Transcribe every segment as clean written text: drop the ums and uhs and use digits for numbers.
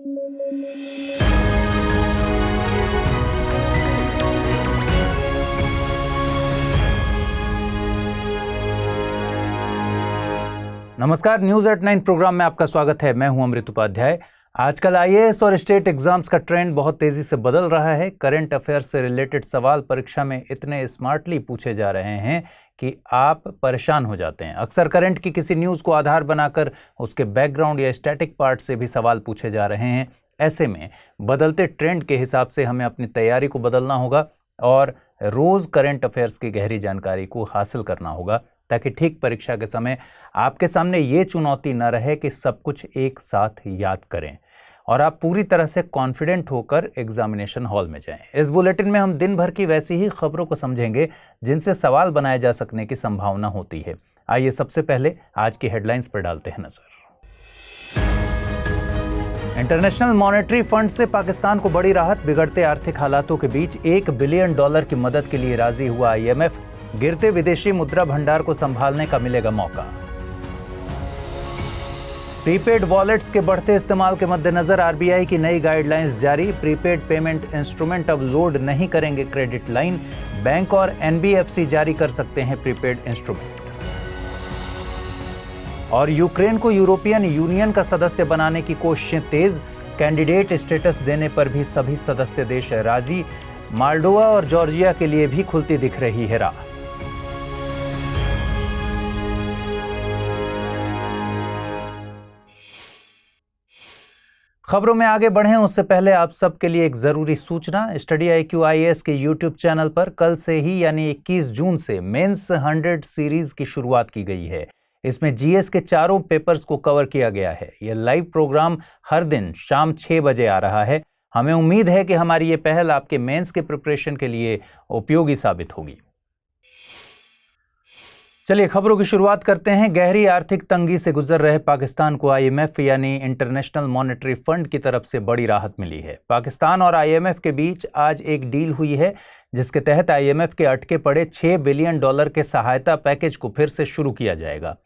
नमस्कार, news at 9 programme में आपका स्वागत है। मैं हूं अमृत उपाध्याय। आजकल आईएएस और स्टेट एग्जाम्स का ट्रेंड बहुत तेजी से बदल रहा है। करंट अफेयर से रिलेटेड सवाल परीक्षा में इतने स्मार्टली पूछे जा रहे हैं कि आप परेशान हो जाते हैं। अक्सर करंट की किसी न्यूज़ को आधार बनाकर उसके बैकग्राउंड या स्टैटिक पार्ट से भी सवाल पूछे जा रहे हैं। ऐसे में बदलते ट्रेंड के हिसाब से हमें अपनी तैयारी को बदलना होगा और रोज़ करंट अफेयर्स की गहरी जानकारी को हासिल करना होगा, ताकि ठीक परीक्षा के समय आपके सामने ये चुनौती न रहे कि सब कुछ एक साथ याद करें और आप पूरी तरह से कॉन्फिडेंट होकर एग्जामिनेशन हॉल में जाएं। इस बुलेटिन में हम दिन भर की वैसी ही खबरों को समझेंगे जिनसे सवाल बनाए जा सकने की संभावना होती है। आइए सबसे पहले आज की हेडलाइंस पर डालते हैं नजर। इंटरनेशनल मॉनेटरी फंड से पाकिस्तान को बड़ी राहत। बिगड़ते आर्थिक हालातों के बीच $1 बिलियन की मदद के लिए राजी हुआ आईएमएफ। गिरते विदेशी मुद्रा भंडार को संभालने का मिलेगा मौका। प्रीपेड वॉलेट्स के बढ़ते इस्तेमाल के मद्देनजर आरबीआई की नई गाइडलाइंस जारी। प्रीपेड पेमेंट इंस्ट्रूमेंट अब लोड नहीं करेंगे क्रेडिट लाइन। बैंक और एनबीएफसी जारी कर सकते हैं प्रीपेड इंस्ट्रूमेंट। और यूक्रेन को यूरोपियन यूनियन का सदस्य बनाने की कोशिशें तेज। कैंडिडेट स्टेटस देने पर भी सभी सदस्य देश राजी। मोल्डोवा और जॉर्जिया के लिए भी खुलती दिख रही है राह। खबरों में आगे बढ़ें उससे पहले आप सबके लिए एक जरूरी सूचना। स्टडी IQ IAS के YouTube चैनल पर कल से ही यानी 21 जून से मेंस 100 सीरीज की शुरुआत की गई है। इसमें जीएस के चारों पेपर्स को कवर किया गया है। यह लाइव प्रोग्राम हर दिन शाम 6 बजे आ रहा है। हमें उम्मीद है कि हमारी ये पहल आपके मेंस के प्रिपरेशन के लिए उपयोगी साबित होगी। चलिए खबरों की शुरुआत करते हैं। गहरी आर्थिक तंगी से गुजर रहे पाकिस्तान को आईएमएफ यानी इंटरनेशनल मॉनेटरी फंड की तरफ से बड़ी राहत मिली है। पाकिस्तान और आईएमएफ के बीच आज एक डील हुई है जिसके तहत आईएमएफ के अटके पड़े $6 बिलियन के सहायता पैकेज को फिर से शुरू किया जाएगा।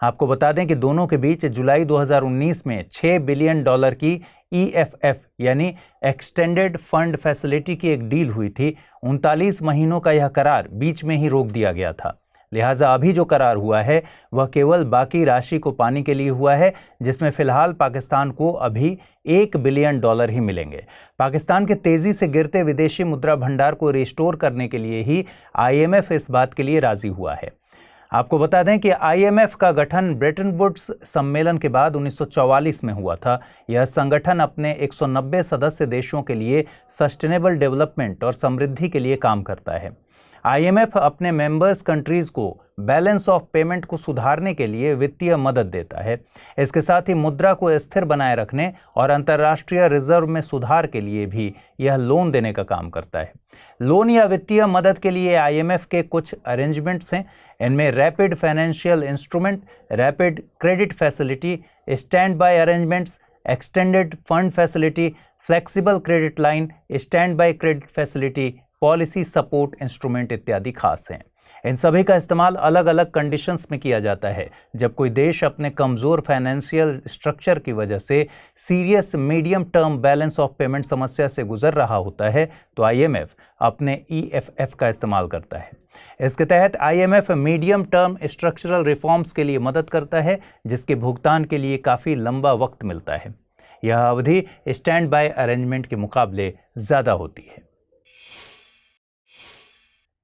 आपको बता दें कि दोनों के बीच जुलाई 2019 में $6 बिलियन की EFF यानी एक्सटेंडेड फंड फैसिलिटी की एक डील हुई थी। 39 महीनों का यह करार बीच में ही रोक दिया गया था। लिहाजा अभी जो करार हुआ है वह केवल बाकी राशि को पाने के लिए हुआ है, जिसमें फिलहाल पाकिस्तान को अभी $1 बिलियन ही मिलेंगे। पाकिस्तान के तेजी से गिरते विदेशी मुद्रा भंडार को रिस्टोर करने के लिए ही आईएमएफ इस बात के लिए राजी हुआ है। आपको बता दें कि आईएमएफ का गठन ब्रेटन वुड्स सम्मेलन के बाद 1944 में हुआ था। यह संगठन अपने 190 सदस्य देशों के लिए सस्टेनेबल डेवलपमेंट और समृद्धि के लिए काम करता है। आईएमएफ अपने मेंबर्स कंट्रीज को बैलेंस ऑफ पेमेंट को सुधारने के लिए वित्तीय मदद देता है। इसके साथ ही मुद्रा को स्थिर बनाए रखने और अंतर्राष्ट्रीय रिजर्व में सुधार के लिए भी यह लोन देने का काम करता है। लोन या वित्तीय मदद के लिए आईएमएफ के कुछ अरेंजमेंट्स हैं। इनमें rapid financial instrument, rapid credit facility, stand by arrangements, extended fund facility, flexible credit line, stand by credit facility, policy support instrument इत्यादि खास हैं। इन सभी का इस्तेमाल अलग अलग कंडीशंस में किया जाता है। जब कोई देश अपने कमज़ोर फाइनेंशियल स्ट्रक्चर की वजह से serious medium term balance of payment समस्या से गुजर रहा होता है तो आईएमएफ अपने EFF का इस्तेमाल करता है। इसके तहत IMF medium term structural reforms के लिए मदद करता है, जिसके भुगतान के लिए काफ़ी लंबा वक्त मिलता है। यह अवधि स्टैंड बाय अरेंजमेंट के मुकाबले ज़्यादा होती है।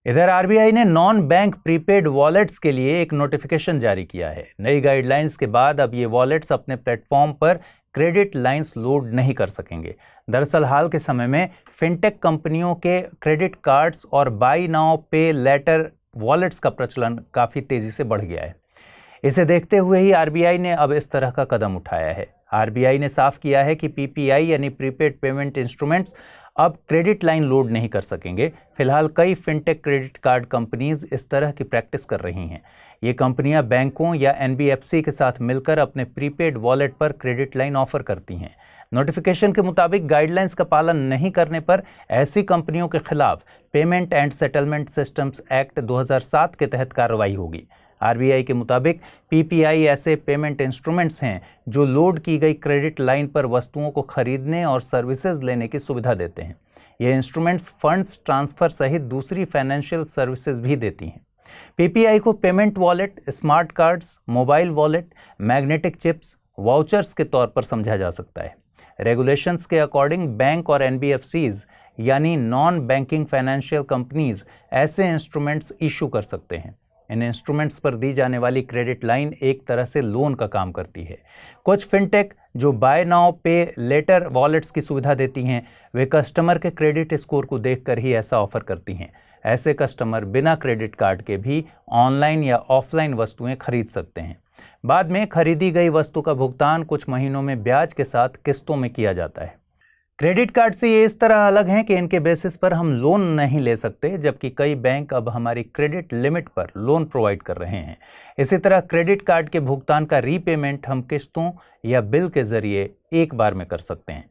इधर आरबीआई ने नॉन बैंक प्रीपेड वॉलेट्स के लिए एक नोटिफिकेशन जारी किया है। नई गाइडलाइंस के बाद अब ये वॉलेट्स अपने प्लेटफॉर्म पर क्रेडिट लाइंस लोड नहीं कर सकेंगे। दरअसल हाल के समय में फिनटेक कंपनियों के क्रेडिट कार्ड्स और बाई नाउ पे लेटर वॉलेट्स का प्रचलन काफ़ी तेज़ी से बढ़ गया है। इसे देखते हुए ही आरबीआई ने अब इस तरह का कदम उठाया है। आरबीआई ने साफ किया है कि पीपीआई यानी प्रीपेड पेमेंट इंस्ट्रूमेंट्स अब क्रेडिट लाइन लोड नहीं कर सकेंगे। फिलहाल कई फिनटेक क्रेडिट कार्ड कंपनीज इस तरह की प्रैक्टिस कर रही हैं। ये कंपनियां बैंकों या एनबीएफसी के साथ मिलकर अपने प्रीपेड वॉलेट पर क्रेडिट लाइन ऑफर करती हैं। नोटिफिकेशन के मुताबिक गाइडलाइंस का पालन नहीं करने पर ऐसी कंपनियों के खिलाफ payment and settlement systems act 2007 के तहत कार्रवाई होगी। आरबीआई के मुताबिक पीपीआई ऐसे पेमेंट इंस्ट्रूमेंट्स हैं जो लोड की गई क्रेडिट लाइन पर वस्तुओं को खरीदने और सर्विसेज लेने की सुविधा देते हैं। ये इंस्ट्रूमेंट्स फंड्स ट्रांसफर सहित दूसरी फाइनेंशियल सर्विसेज भी देती हैं। पीपीआई को payment wallet, smart cards, mobile wallet, magnetic chips, vouchers के तौर पर समझा जा सकता है। रेगुलेशंस के अकॉर्डिंग बैंक और एनबीएफसीज यानी नॉन बैंकिंग फाइनेंशियल कंपनीज ऐसे इंस्ट्रूमेंट्स इशू कर सकते हैं। इन इंस्ट्रूमेंट्स पर दी जाने वाली क्रेडिट लाइन एक तरह से लोन का काम करती है। कुछ फिनटेक जो बाय नाउ पे लेटर वॉलेट्स की सुविधा देती हैं, वे कस्टमर के क्रेडिट स्कोर को देखकर ही ऐसा ऑफर करती हैं। ऐसे कस्टमर बिना क्रेडिट कार्ड के भी ऑनलाइन या ऑफलाइन वस्तुएं खरीद सकते हैं। बाद में खरीदी गई वस्तु का भुगतान कुछ महीनों में ब्याज के साथ किस्तों में किया जाता है। क्रेडिट कार्ड से ये इस तरह अलग हैं कि इनके बेसिस पर हम लोन नहीं ले सकते, जबकि कई बैंक अब हमारी क्रेडिट लिमिट पर लोन प्रोवाइड कर रहे हैं। इसी तरह क्रेडिट कार्ड के भुगतान का रीपेमेंट हम किस्तों या बिल के जरिए एक बार में कर सकते हैं।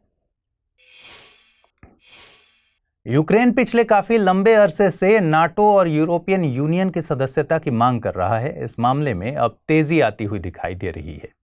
यूक्रेन पिछले काफी लंबे अरसे से नाटो और यूरोपियन यूनियन की सदस्यता की मांग कर रहा है। इस मामले में अब तेजी आती हुई दिखाई दे रही है।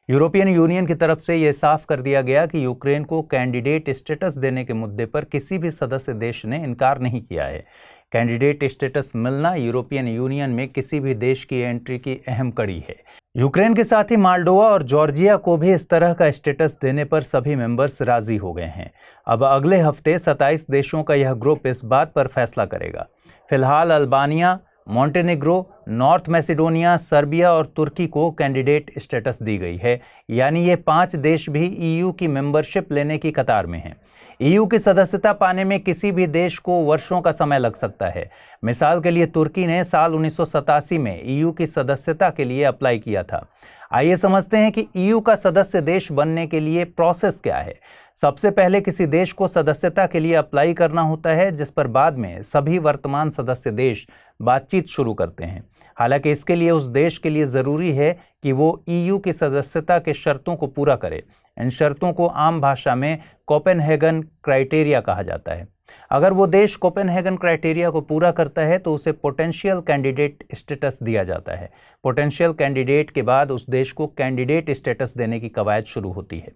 यूरोपियन यूनियन की तरफ से यह साफ कर दिया गया कि यूक्रेन को कैंडिडेट स्टेटस देने के मुद्दे पर किसी भी सदस्य देश ने इनकार नहीं किया है। कैंडिडेट स्टेटस मिलना यूरोपियन यूनियन में किसी भी देश की एंट्री की अहम कड़ी है। यूक्रेन के साथ ही मोल्डोवा और जॉर्जिया को भी इस तरह का स्टेटस देने पर सभी मेंबर्स राजी हो गए हैं। अब अगले हफ्ते 27 देशों का यह ग्रुप इस बात पर फैसला करेगा। फिलहाल Albania, Montenegro, north Macedonia, Serbia और तुर्की को कैंडिडेट स्टेटस दी गई है, यानी ये 5 देश भी ईयू की मेंबरशिप लेने की कतार में हैं। ईयू की सदस्यता पाने में किसी भी देश को वर्षों का समय लग सकता है। मिसाल के लिए तुर्की ने साल 1987 में ईयू की सदस्यता के लिए अप्लाई किया था। आइए समझते हैं कि ईयू का सदस्य देश बनने के लिए प्रोसेस क्या है। सबसे पहले किसी देश को सदस्यता के लिए अप्लाई करना होता है, जिस पर बाद में सभी वर्तमान सदस्य देश बातचीत शुरू करते हैं। हालांकि इसके लिए उस देश के लिए ज़रूरी है कि वो ईयू की सदस्यता के शर्तों को पूरा करे। इन शर्तों को आम भाषा में कोपेनहेगन क्राइटेरिया कहा जाता है। अगर वो देश कोपेनहेगन क्राइटेरिया को पूरा करता है तो उसे पोटेंशियल कैंडिडेट स्टेटस दिया जाता है। पोटेंशियल कैंडिडेट के बाद उस देश को कैंडिडेट स्टेटस देने की कवायद शुरू होती है।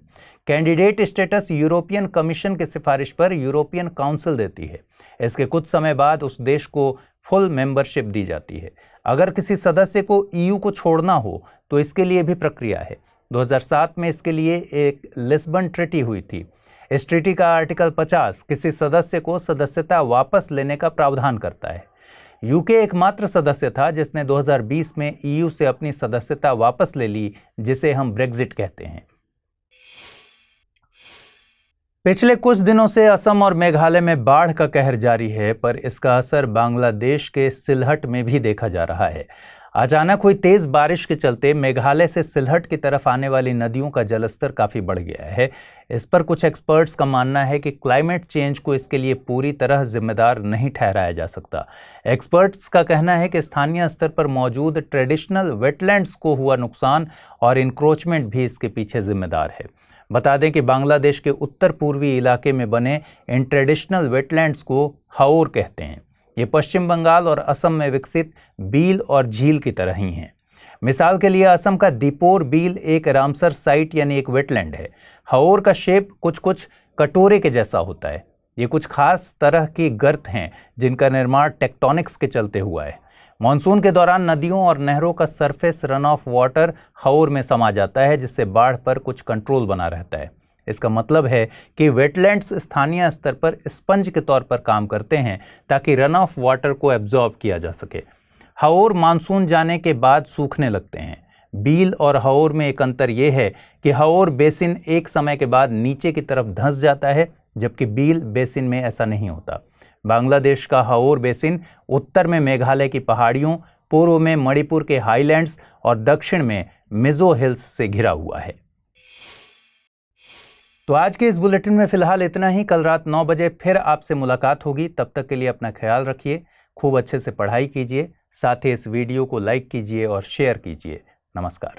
कैंडिडेट स्टेटस यूरोपियन कमीशन की सिफारिश पर यूरोपियन काउंसिल देती है। इसके कुछ समय बाद उस देश को फुल मेंबरशिप दी जाती है। अगर किसी सदस्य को ईयू को छोड़ना हो तो इसके लिए भी प्रक्रिया है। 2007 में इसके लिए एक लिस्बन ट्रीटी हुई थी। इस ट्रीटी का आर्टिकल 50 किसी सदस्य को सदस्यता वापस लेने का प्रावधान करता है। यूके एकमात्र सदस्य था जिसने 2020 में ईयू से अपनी सदस्यता वापस ले ली, जिसे हम ब्रेग्जिट कहते हैं। पिछले कुछ दिनों से असम और मेघालय में बाढ़ का कहर जारी है, पर इसका असर बांग्लादेश के सिलहट में भी देखा जा रहा है। अचानक हुई तेज बारिश के चलते मेघालय से सिलहट की तरफ आने वाली नदियों का जलस्तर काफी बढ़ गया है। इस पर कुछ एक्सपर्ट्स का मानना है कि क्लाइमेट चेंज को इसके लिए पूरी तरह जिम्मेदार नहीं ठहराया जा सकता। एक्सपर्ट्स का कहना है कि स्थानीय स्तर पर मौजूद ट्रेडिशनल वेटलैंड्स को हुआ नुकसान और इंक्रोचमेंट भी इसके पीछे जिम्मेदार है। बता दें कि बांग्लादेश के उत्तर पूर्वी इलाके में बने इन ट्रेडिशनल वेटलैंड्स को हाओर कहते हैं। ये पश्चिम बंगाल और असम में विकसित बील और झील की तरह ही हैं। मिसाल के लिए असम का दीपोर बील एक रामसर साइट यानी एक वेटलैंड है। हाओर का शेप कुछ कटोरे के जैसा होता है। ये कुछ खास तरह की गर्त हैं जिनका निर्माण टेक्टोनिक्स के चलते हुआ है। मानसून के दौरान नदियों और नहरों का सरफेस रन ऑफ वाटर हाओर में समा जाता है, जिससे बाढ़ पर कुछ कंट्रोल बना रहता है। इसका मतलब है कि वेटलैंड्स स्थानीय स्तर पर स्पंज के तौर पर काम करते हैं ताकि रन ऑफ वाटर को एब्जॉर्ब किया जा सके। हाओर मानसून जाने के बाद सूखने लगते हैं। बील और हाओर में एक अंतर यह है कि हाओर बेसिन एक समय के बाद नीचे की तरफ धंस जाता है, जबकि बील बेसिन में ऐसा नहीं होता। बांग्लादेश का हाओर बेसिन उत्तर में मेघालय की पहाड़ियों, पूर्व में मणिपुर के हाईलैंड्स और दक्षिण में मिजो हिल्स से घिरा हुआ है। तो आज के इस बुलेटिन में फिलहाल इतना ही। कल रात 9 बजे फिर आपसे मुलाकात होगी। तब तक के लिए अपना ख्याल रखिए, खूब अच्छे से पढ़ाई कीजिए, साथ ही इस वीडियो को लाइक कीजिए और शेयर कीजिए। नमस्कार।